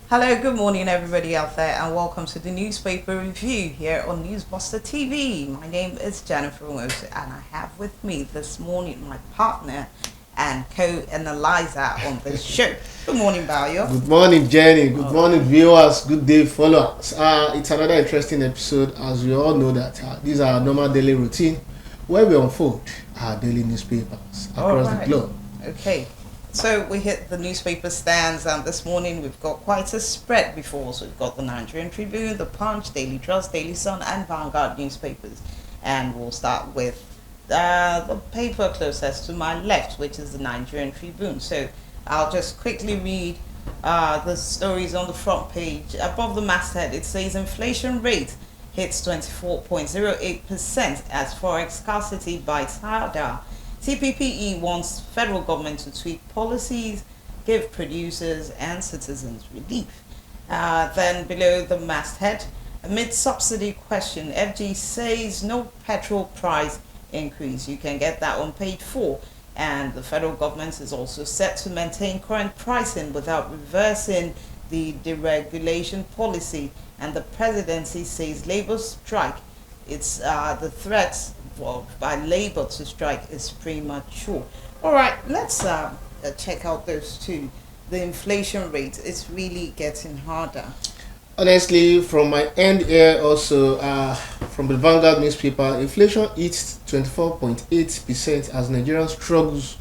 Hello, good morning, everybody out there, and welcome to the newspaper review here on Newsbuster TV. My name is Jennifer Rose, and I have with me this morning my partner and co-analyzer on this show. Good morning, Bayo. Good morning, Jenny. Good morning, viewers. Good day, followers. It's another interesting episode, as we all know that these are our normal daily routine where we unfold our daily newspapers across the globe. Okay. So we hit the newspaper stands, and this morning we've got quite a spread before us. We've got the Nigerian Tribune, the Punch, Daily Trust, Daily Sun, and Vanguard newspapers. And we'll start with the paper closest to my left, which is the Nigerian Tribune. So I'll just quickly read the stories on the front page. Above the masthead, it says inflation rate hits 24.08% as forex scarcity bites harder. TPPE wants federal government to tweak policies, give producers and citizens relief. Then below the masthead, amid subsidy question, FG says no petrol price increase. You can get that on page 4. And the federal government is also set to maintain current pricing without reversing the deregulation policy. And the presidency says labor strike. It's the threats by labor to strike is premature. All right, let's check out those two. The inflation rate is really getting harder. Honestly, from my end here also, from the Vanguard newspaper, inflation hits 24.8% as Nigerians struggles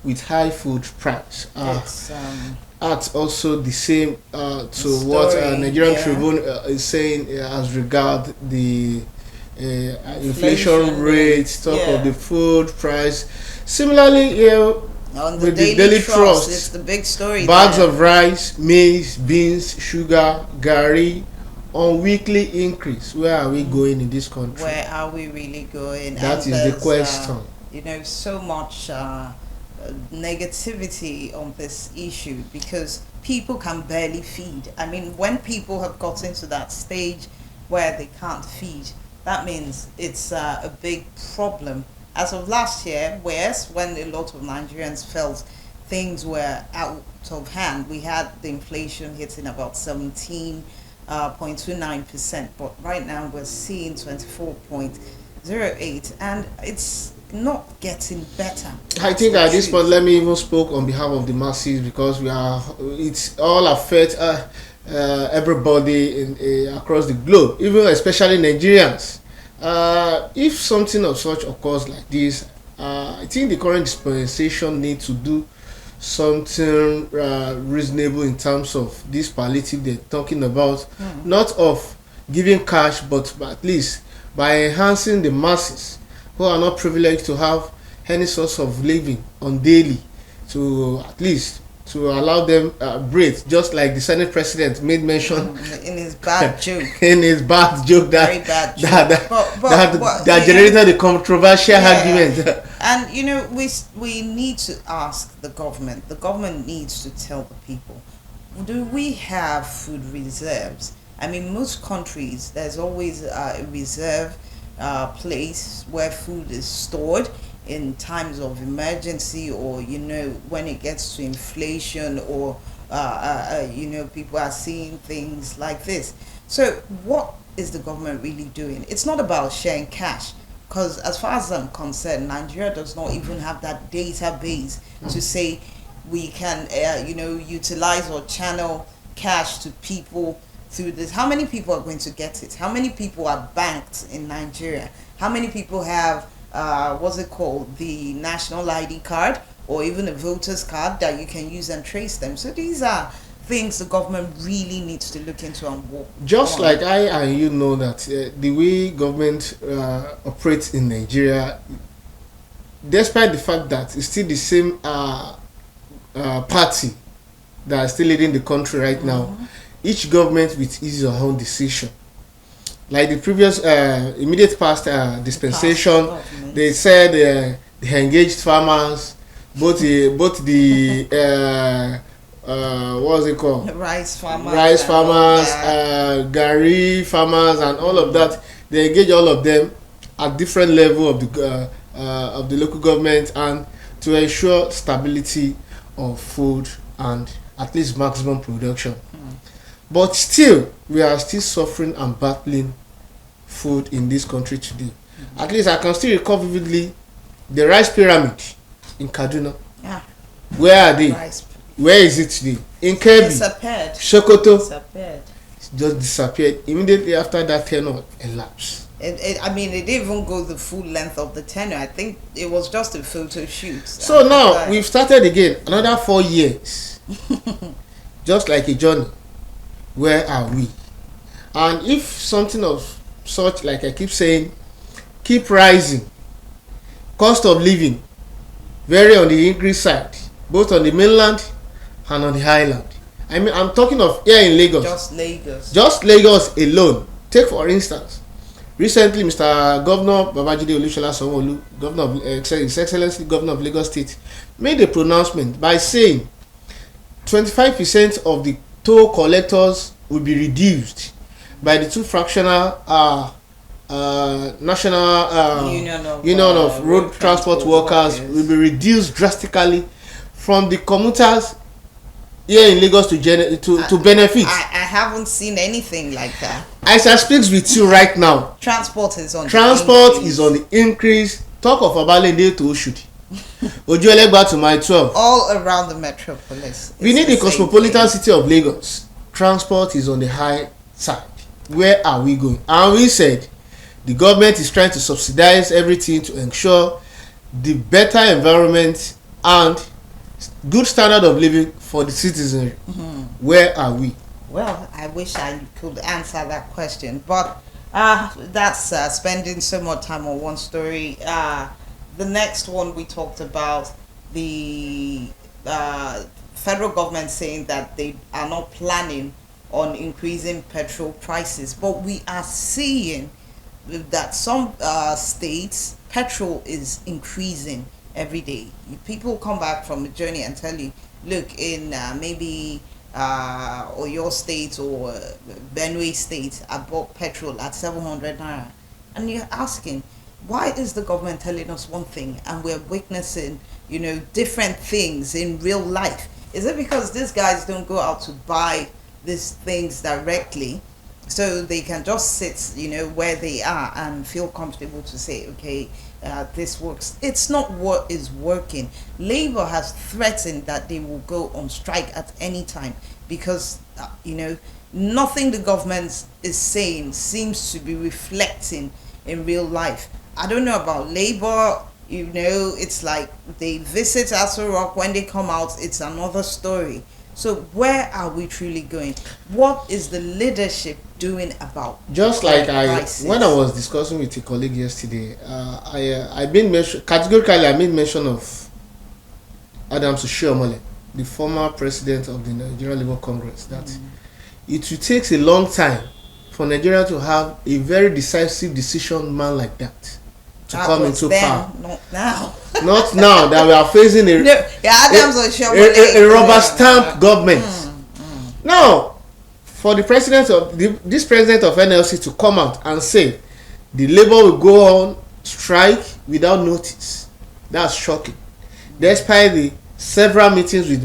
with high food price. That's also the same to story, what Nigerian Tribune is saying as regard the inflation rate, talk of the food price. Similarly, here on the Daily Trust, it's the big story. Bags of rice, maize, beans, sugar, gari on weekly increase. Where are we going in this country? Where are we really going? That is the question. So much negativity on this issue because people can barely feed. I mean, when people have gotten to that stage where they can't feed, that means it's a big problem. As of last year, when a lot of Nigerians felt things were out of hand, we had the inflation hitting about 17.29%, but right now we're seeing 24.08%, and it's not getting better. I think at this point, let me even speak on behalf of the masses because it's all affect everybody across the globe, even especially Nigerians. If something of such occurs like this, I think the current dispensation needs to do something reasonable in terms of this palliative they're talking about, not of giving cash, but at least by enhancing the masses who are not privileged to have any source of living on daily, to at least to allow them breathe, just like the Senate President made mention in his bad joke. that generated the controversial argument. And we need to ask the government. The government needs to tell the people: do we have food reserves? I mean, most countries there's always a reserve place where food is stored in times of emergency, or when it gets to inflation, or people are seeing things like this. So what is the government really doing? It's not about sharing cash, because as far as I'm concerned, Nigeria does not even have that database to say we can utilize or channel cash to people through this. How many people are going to get it? How many people are banked in Nigeria? How many people have the national ID card, or even a voter's card that you can use and trace them? So these are things the government really needs to look into and work just on. Like I and you know that the way government operates in Nigeria, despite the fact that it's still the same party that is still leading the country right now, each government with its own decision. Like the previous immediate past dispensation, they said they engaged farmers, both the what's it called? Rice farmers, gari farmers, and all of that. They engage all of them at different level of the local government, and to ensure stability of food and at least maximum production. But still, we are still suffering and battling food in this country today. At least I can still recall vividly the rice pyramid in Kaduna. Yeah. Where are they? Rice. Where is it today? In Kebbi, Disappeared. Sokoto, Disappeared. it just disappeared immediately after that tenure elapsed. I mean, it didn't even go the full length of the tenure. I think it was just a photo shoot. So now we've started again, another 4 years, just like a journey. Where are we? And if something of such, like I keep saying, keep rising, cost of living very on the increase side, both on the mainland and on the highland. I mean, I'm talking of here in Lagos. Just Lagos. Just Lagos alone. Take for instance, recently Mr. Governor Babajide Olusola Sanwo-Olu, Governor of His Excellency Governor of Lagos State, made a pronouncement by saying 25% of the toll collectors will be reduced by the two fractional national union of road transport workers will be reduced drastically from the commuters here in Lagos to benefit. I haven't seen anything like that. As I speak with you right now, Transport is on the increase. Talk of Abalende to Oshodi, Ojuelegba to Mile 12. All around the metropolis. We need the cosmopolitan city of Lagos. Transport is on the high side. Where are we going? And we said the government is trying to subsidize everything to ensure the better environment and good standard of living for the citizenry. Where are we? Well, I wish I could answer that question, but that's spending so much time on one story. The next one we talked about, the federal government saying that they are not planning on increasing petrol prices, but we are seeing that some states petrol is increasing every day. People come back from a journey and tell you, look, in maybe or your state or Benue state, I bought petrol at 700 naira, and you're asking, why is the government telling us one thing and we're witnessing, different things in real life? Is it because these guys don't go out to buy these things directly, so they can just sit, where they are and feel comfortable to say, okay, this works? It's not what is working. Labor has threatened that they will go on strike at any time because, nothing the government is saying seems to be reflecting in real life. I don't know about labor. It's like they visit Aso Rock, when they come out, it's another story. So where are we truly going? What is the leadership doing about? Just like when I was discussing with a colleague yesterday, I made mention of Adams Oshiomhole, the former president of the Nigerian Labour Congress, that it will take a long time for Nigeria to have a very decisive decision man like that to come into power. Not now. Not now that we are facing a rubber stamp government. Now, for the president of this president of NLC to come out and say the labor will go on strike without notice, that's shocking. Despite the several meetings with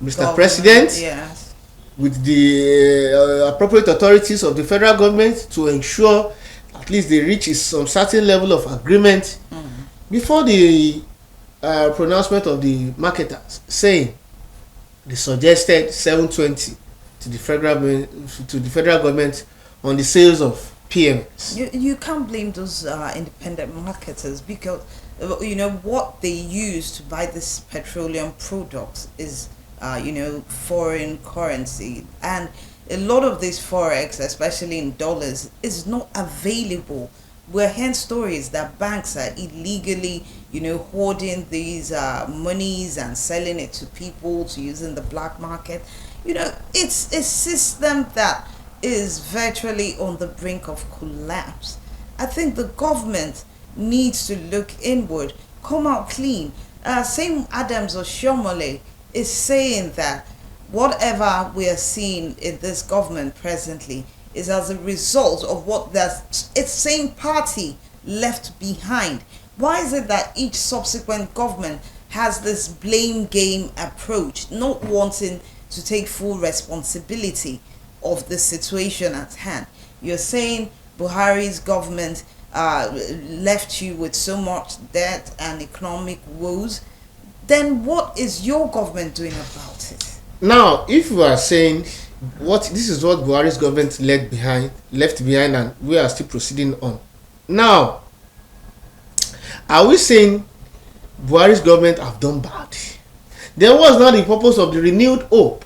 Mr. President, yes, with the appropriate authorities of the federal government to ensure at least they reach some certain level of agreement before the pronouncement of the marketers saying they suggested 720 to the federal government on the sales of PMS. You can't blame those independent marketers, because what they use to buy this petroleum products is foreign currency, and a lot of this forex, especially in dollars, is not available. We're hearing stories that banks are illegally, hoarding these monies and selling it to people to use in the black market. It's a system that is virtually on the brink of collapse. I think the government needs to look inward, come out clean. Same Adams Oshiomhole is saying that whatever we are seeing in this government presently is as a result of what its same party left behind. Why is it that each subsequent government has this blame game approach, not wanting to take full responsibility? of the situation at hand. You're saying Buhari's government left you with so much debt and economic woes. Then what is your government doing about it? Now, if we are saying this is what Buhari's government left behind, and we are still proceeding on. Now, are we saying Buhari's government have done bad? Then what's not the purpose of the renewed hope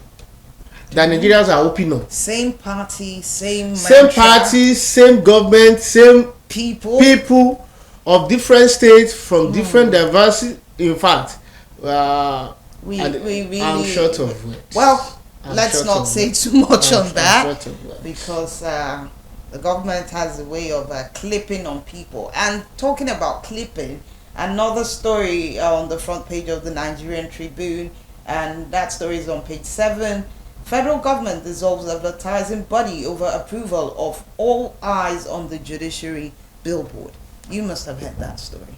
that Nigerians are hoping on? Same party, same party, same government, same people of different states from different diversity. In fact, we really, I'm short of words. Well, let's not say too much on that, because the government has a way of clipping on people. And talking about clipping, another story on the front page of the Nigerian Tribune, and that story is on page 7. Federal government dissolves advertising body over approval of All Eyes on the Judiciary billboard. You must have heard that story.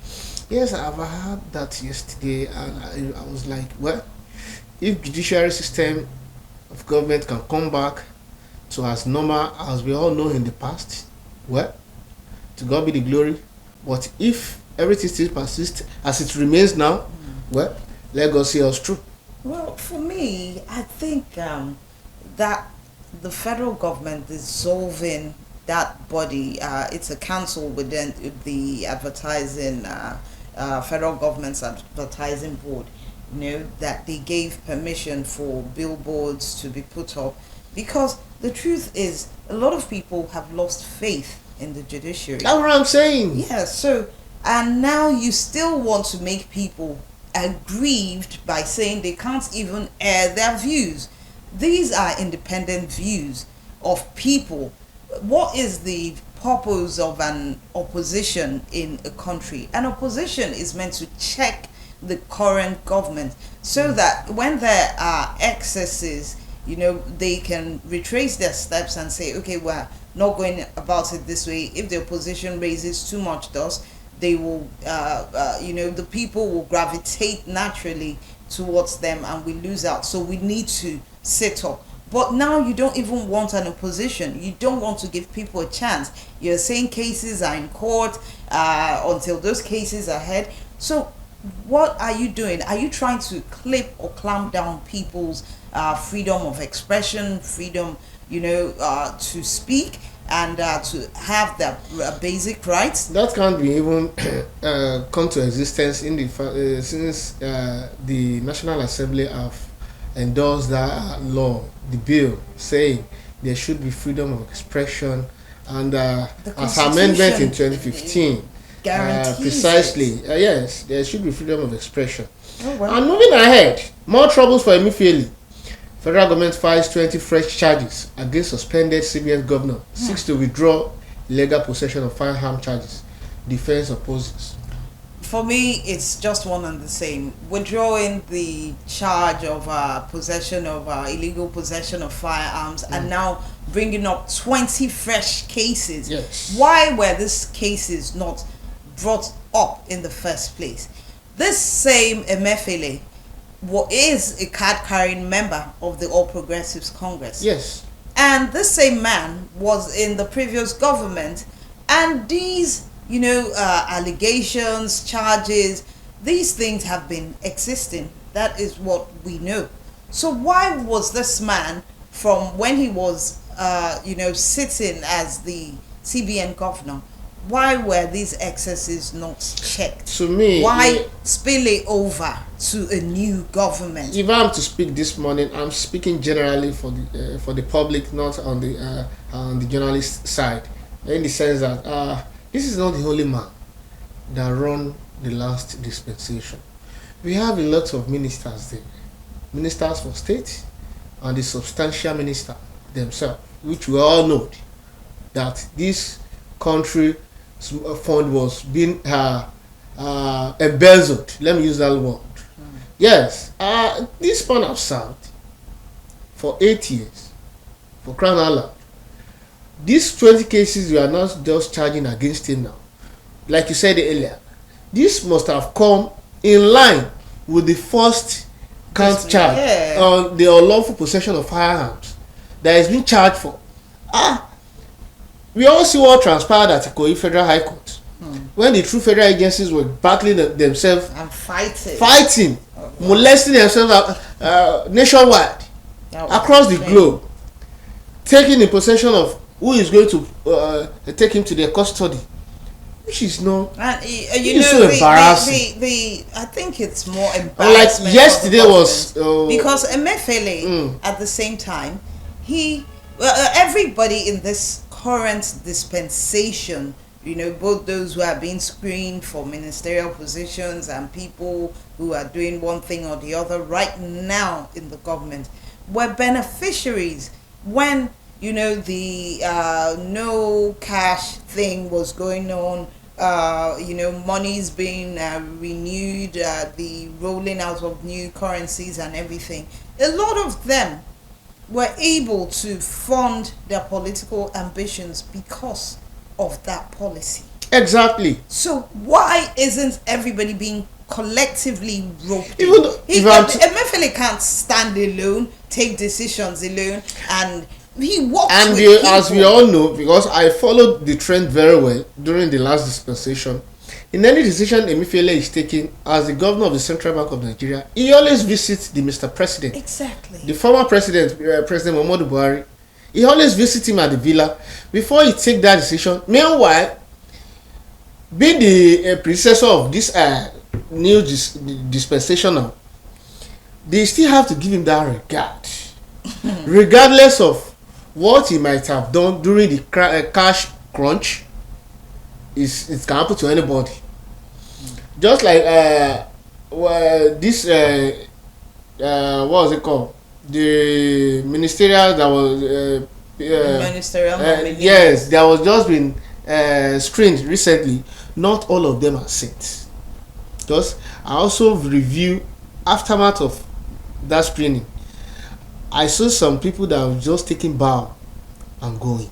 Yes, I've heard that yesterday, and I was like, well, if judiciary system of government can come back to as normal as we all know in the past, well, to God be the glory. But if everything still persists as it remains now, well, let God see us through. Well, for me, I think that the federal government dissolving that body, it's a council within the advertising, federal government's advertising board, that they gave permission for billboards to be put up, because the truth is a lot of people have lost faith in the judiciary. That's what I'm saying. Yeah, so, and now you still want to make people aggrieved by saying they can't even air their views. These are independent views of people. What is the purpose of an opposition in a country? An opposition is meant to check the current government so that when there are excesses, they can retrace their steps and say, okay, we're not going about it this way. If the opposition raises too much dust, they will, the people will gravitate naturally towards them and we lose out. So we need to sit up. But now you don't even want an opposition. You don't want to give people a chance. You're saying cases are in court until those cases are heard. So what are you doing? Are you trying to clip or clamp down people's freedom of expression, freedom, to speak and to have their basic rights? That can't be even come to existence in the since the National Assembly have endorsed that law, the bill, saying there should be freedom of expression, and as amendment in 2015 precisely yes, there should be freedom of expression. Oh, wow. And moving ahead, more troubles for Emefiele. Federal government files 20 fresh charges against suspended CBN governor, seeks to withdraw illegal possession of firearm charges. Defense opposes. For me, it's just one and the same. Withdrawing the charge of possession of illegal possession of firearms, and now bringing up 20 fresh cases. Yes. Why were these cases not brought up in the first place? This same Emefiele is a card-carrying member of the All Progressives Congress. Yes. And this same man was in the previous government, and these allegations, charges, these things have been existing. That is what we know. So why was this man, from when he was sitting as the CBN governor, why were these excesses not checked? To me, why spill it over to a new government? If I'm to speak this morning, I'm speaking generally for the public, not on the journalist side, in the sense that this is not the only man that run the last dispensation. We have a lot of ministers there, ministers for state, and the substantial minister themselves, which we all know that this country fund was being embezzled. Let me use that word. Yes, this man have served for 8 years for Crown Allah. These 20 cases we are not just charging against him now. Like you said earlier, this must have come in line with the first count charge on the unlawful possession of firearms. that is being charged for. We all see what transpired at Kogi Federal High Court when the true federal agencies were battling themselves and fighting, molesting themselves nationwide, across the globe, taking in possession of who is going to take him to their custody, which is not. And so embarrassing. I think it's more Like embarrassing. yesterday was because Emefiele at the same time, everybody in this current dispensation, both those who are being screened for ministerial positions and people who are doing one thing or the other right now in the government, were beneficiaries when the no cash thing was going on. Money's being renewed, the rolling out of new currencies and everything. A lot of them were able to fund their political ambitions because of that policy. Exactly. So why isn't everybody being collectively roped in? Even though Emefiele can't stand alone, take decisions alone, and he works with people. As we all know, because I followed the trend very well during the last dispensation, in any decision Emefiele is taking as the governor of the Central Bank of Nigeria, he always visits the Mr. President. Exactly. The former president, President Muhammadu Buhari, he always visits him at the villa before he take that decision. Meanwhile, being the predecessor of this new dispensation now, they still have to give him that regard, regardless of what he might have done during the cash crunch. It can happen to anybody. Just like this what was it called? The ministerial that was ministerial yes, that was just been screened recently. Not all of them are sent. Just I also review aftermath of that screening. I saw some people that were just taking bow and going,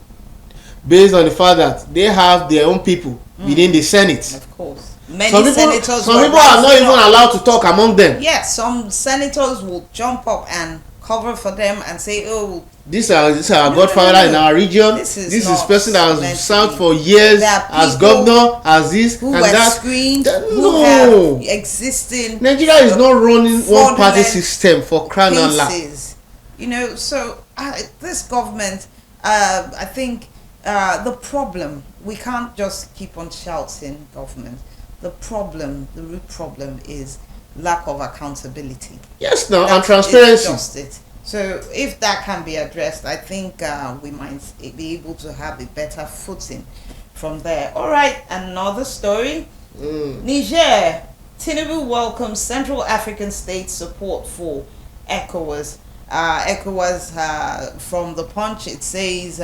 based on the fact that they have their own people within the Senate. Of course. Many some senators are not even allowed to talk among them. Yes, some senators will jump up and cover for them and say, oh, this is our godfather in our region. This is person that has served for years as governor, as this who and were that. Screened, No, who have existing. Nigeria is not running one party system for crying out loud. So this government, I think the problem, we can't just keep on shouting government. The root problem is lack of accountability. Yes, no, and transparency. Just it. So if that can be addressed, I think we might be able to have a better footing from there. All right, another story. Niger, Tinubu welcomes Central African states' support for ECOWAS. ECOWAS, from the Punch, it says,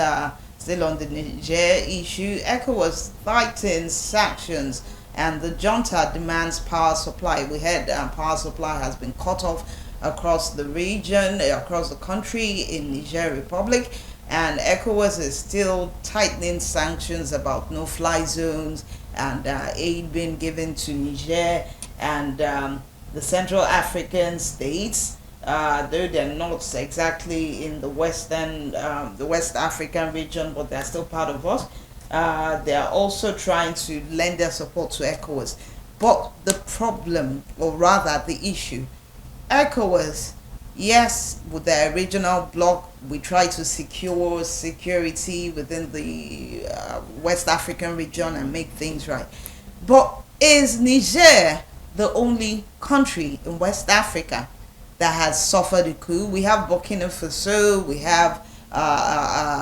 still on the Niger issue, ECOWAS tightens sanctions and the junta demands power supply. We heard power supply has been cut off across the region, across the country in Niger Republic, and ECOWAS is still tightening sanctions about no-fly zones and aid being given to Niger and the Central African states. Though they're not exactly in the West African region, but they're still part of us. They are also trying to lend their support to ECOWAS. But the problem, or rather the issue, ECOWAS, yes, with the regional bloc, we try to secure security within the West African region and make things right. But is Niger the only country in West Africa that has suffered a coup? We have Burkina Faso, we have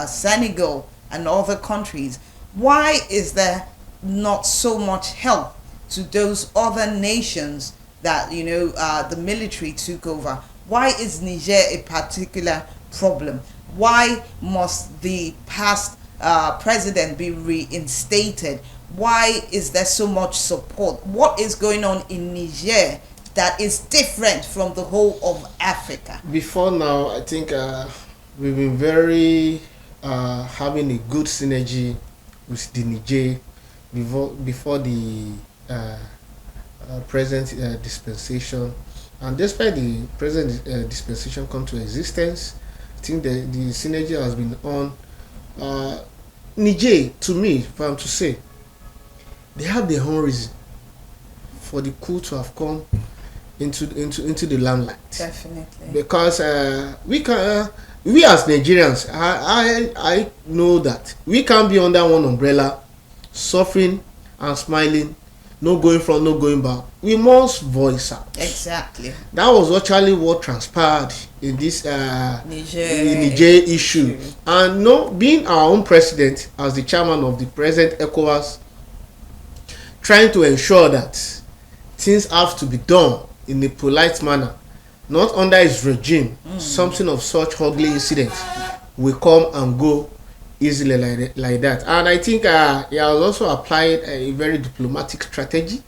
Senegal and other countries. Why is there not so much help to those other nations that the military took over? Why is Niger a particular problem? Why must the past president be reinstated? Why is there so much support? What is going on in Niger that is different from the whole of Africa? Before now, I think we've been very having a good synergy with the Niger before the present dispensation, and despite the present dispensation come to existence, I think the synergy has been on. Niger, to me, if I'm to say, they have their own reason for the coup to have come into the limelight. Definitely. Because we as Nigerians, I know that we can't be under one umbrella, suffering and smiling, no going front, no going back. We must voice out. Exactly. That was actually what transpired in this Niger issue. And no, being our own president, as the chairman of the present ECOWAS, trying to ensure that things have to be done in a polite manner, not under his regime. Something of such ugly incidents will come and go easily like that. And I think he has also applied a very diplomatic strategy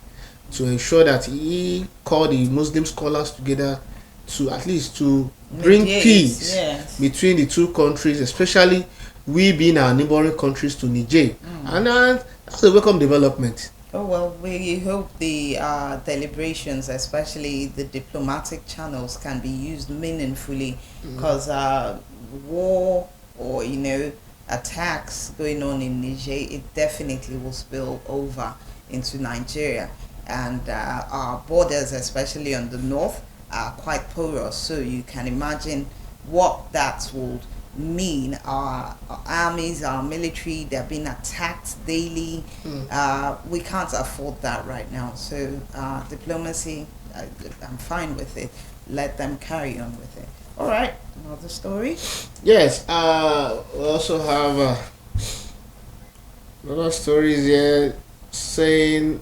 to ensure that he called the Muslim scholars together to at least to bring peace between the two countries, especially we being our neighboring countries to Niger. And that's a welcome development. Oh, well, we hope the deliberations, especially the diplomatic channels, can be used meaningfully, because war or, attacks going on in Niger, it definitely will spill over into Nigeria. And our borders, especially on the north, are quite porous. So you can imagine what that will mean. Our armies, our military, they're being attacked daily. We can't afford that right now. So diplomacy, I'm fine with it. Let them carry on with it. All right, another story. Yes, we also have other stories here saying,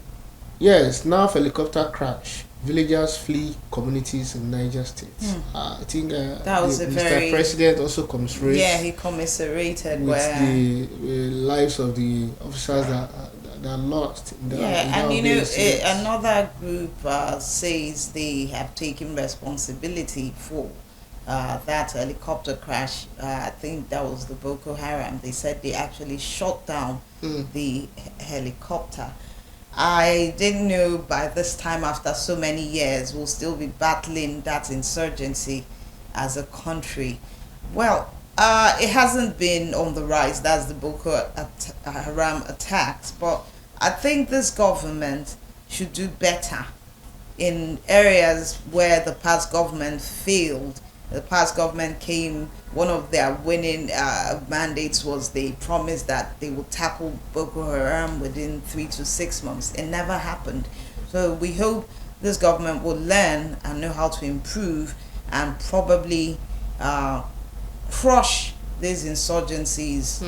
yes, now helicopter crash. Villagers flee communities in Niger State. I think that was Mr. President also commiserated. Yeah, he commiserated with the lives of the officers that are lost. Another group says they have taken responsibility for that helicopter crash. I think that was the Boko Haram. They said they actually shot down the helicopter. I didn't know by this time, after so many years, we'll still be battling that insurgency as a country. Well, it hasn't been on the rise. That's the Boko Haram attacks. But I think this government should do better in areas where the past government failed. The past government one of their winning mandates was they promised that they would tackle Boko Haram within 3 to 6 months. It never happened. So we hope this government will learn and know how to improve and probably crush these insurgencies,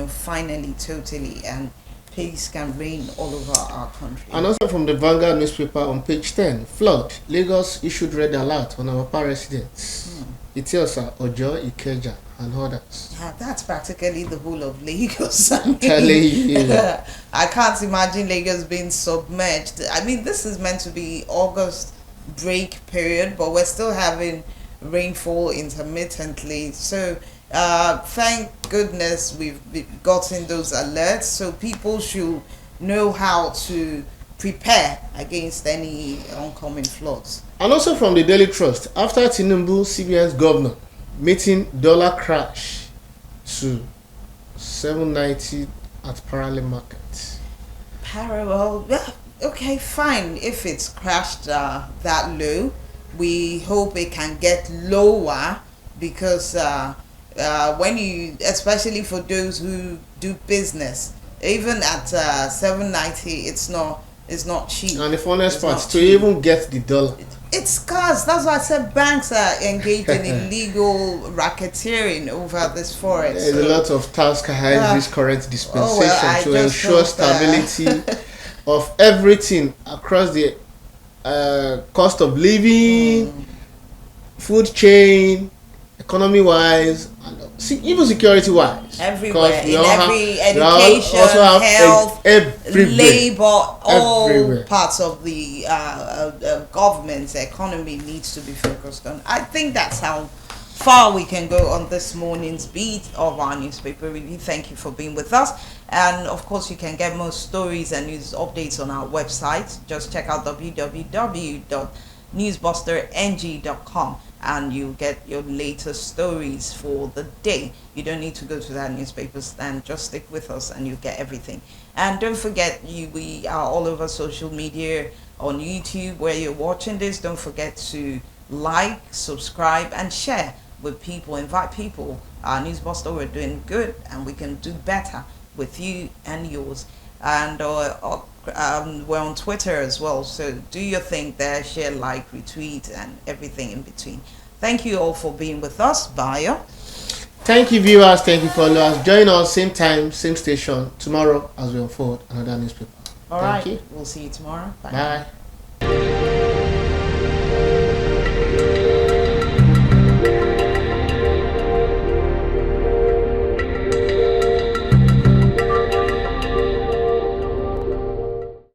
finally, totally, and peace can reign all over our country. And also from the Vanguard newspaper on page 10, flood. Lagos issued red alert on our residents. Etiosa, Ojo, Ikeja, and others. Yeah, that's practically the whole of Lagos. I can't imagine Lagos being submerged. I mean, this is meant to be August break period, but we're still having rainfall intermittently. So thank goodness we've gotten those alerts, so people should know how to prepare against any oncoming floods. And also from the Daily Trust, after Tinubu, CBN's governor, meeting dollar crash to 790 at parallel market. Parallel, okay, fine. If it's crashed that low, we hope it can get lower, because when you, especially for those who do business, even at 790, it's not cheap. And the funniest part, to even get the dollar, it's scarce. That's why I said banks are engaged in illegal racketeering over this forex. There's a lot of task ahead this current dispensation to ensure stability of everything across the cost of living, food chain, economy wise, and even security wise. Everywhere, in every education, health, labor, all parts of the government's economy needs to be focused on. I think that's how far we can go on this morning's beat of our newspaper. Really, thank you for being with us. And of course, you can get more stories and news updates on our website. Just check out www.newsbusterng.com. and you get your latest stories for the day. You don't need to go to that newspaper stand. Just stick with us and you get everything. And don't forget, we are all over social media, on YouTube where you're watching this. Don't forget to like, subscribe, and share with people. Invite people. Our Newsbuster, we're doing good, and we can do better with you and yours. And we're on Twitter as well, so do your thing there, share, like, retweet, and everything in between. Thank you all for being with us. Bye. Thank you, viewers. Thank you, followers. Join us same time, same station tomorrow as we unfold another newspaper. All right. We'll see you tomorrow. Bye. Bye.